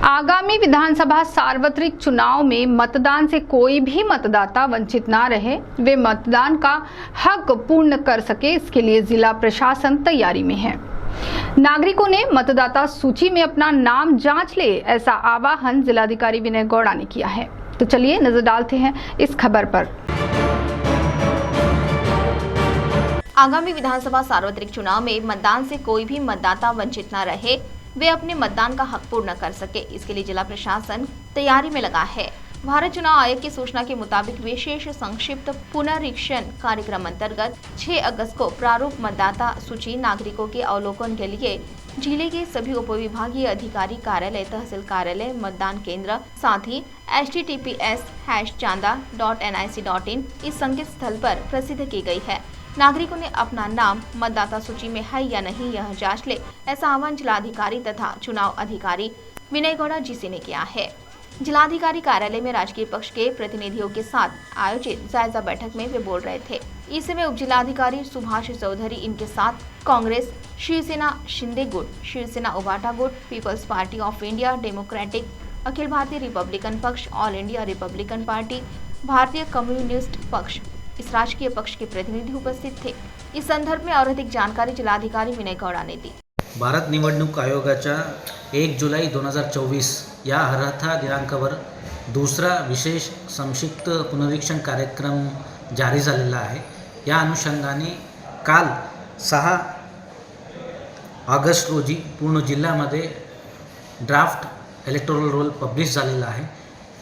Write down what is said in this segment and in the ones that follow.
आगामी विधानसभा सार्वत्रिक चुनाव में मतदान से कोई भी मतदाता वंचित ना रहे, वे मतदान का हक पूर्ण कर सके, इसके लिए जिला प्रशासन तैयारी में है। नागरिकों ने मतदाता सूची में अपना नाम जांच ले, ऐसा आह्वान जिलाधिकारी विनय गौड़ा ने किया है। तो चलिए नजर डालते हैं इस खबर पर। आगामी विधानसभा सार्वत्रिक चुनाव में मतदान से कोई भी मतदाता वंचित न रहे, वे अपने मतदान का हक पूर्ण कर सके, इसके लिए जिला प्रशासन तैयारी में लगा है। भारत चुनाव आयोग की सूचना के मुताबिक विशेष संक्षिप्त पुनरीक्षण कार्यक्रम अंतर्गत 6 अगस्त को प्रारूप मतदाता सूची नागरिकों के अवलोकन के लिए जिले के सभी उपविभागीय अधिकारी कार्यालय, तहसील कार्यालय, मतदान केंद्र, साथ ही https:/chanda.nic.in इस संकेत स्थल पर प्रसिद्ध की गई है। नागरिकों ने अपना नाम मतदाता सूची में है या नहीं यह जांच ले, ऐसा आह्वान जिलाधिकारी तथा चुनाव अधिकारी विनय गौड़ा जीसी ने किया है। जिलाधिकारी कार्यालय में राजकीय पक्ष के प्रतिनिधियों के साथ आयोजित जायजा बैठक में वे बोल रहे थे। इस समय उप जिलाधिकारी सुभाष चौधरी, इनके साथ कांग्रेस, शिवसेना शिंदे गुट, शिवसेना उबाटा गुट, People's Party of India, Democratic, Akhil Bharatiya Republican Paksha, All India Republican Party, Bharatiya Communist Paksha, इस राजकीय पक्ष के प्रतिनिधि उपस्थित थे। इस संदर्भ में और अधिक जानकारी जिलाधिकारी विनय गौड़ा ने दी। भारत निवडणूक आयोगाच्या 1 जुलै 2024 या अर्हता दिनांकावर दुसरा विशेष संक्षिप्त पुनरीक्षण कार्यक्रम जारी झालेला आहे। या अनुषंगाने काल 6 ऑगस्ट रोजी पूर्ण जिल्ह्यामध्ये ड्राफ्ट इलेक्टोरल रोल पब्लिश झालेला आहे।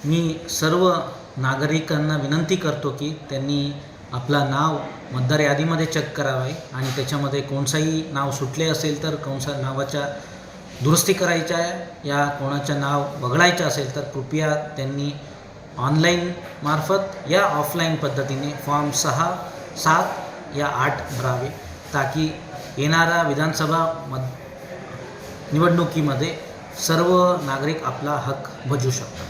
मी सर्व नागरिकांना विनंती करतो की त्यांनी आपला नाव मतदार यादीमध्ये चेक करावे आणि त्याच्यामध्ये कोणताही नाव सुटले असेल तर कोणत्या नावाच्या दुरुस्ती करायच्या आहे या कोणाचं नाव वगळायचं असेल तर कृपया त्यांनी ऑनलाईन मार्फत या ऑफलाईन पद्धतीने फॉर्म 6, 7 या 8 भरावे, ताकी येणाऱ्या विधानसभा निवडणुकीमध्ये सर्व नागरिक आपला हक बजावू शकतात।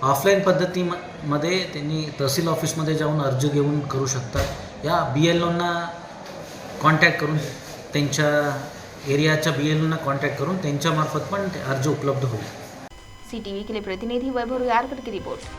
ऑफलाईन पद्धतीमध्ये त्यांनी तहसील ऑफिसमध्ये जाऊन अर्ज घेऊन करू शकतात। या BLOंना कॉन्टॅक्ट करून त्यांच्या एरियाच्या BLOंना कॉन्टॅक्ट करून त्यांच्यामार्फत पण अर्ज उपलब्ध होईल। CTV के लिए प्रतिनिधि वैभव यारकर की रिपोर्ट।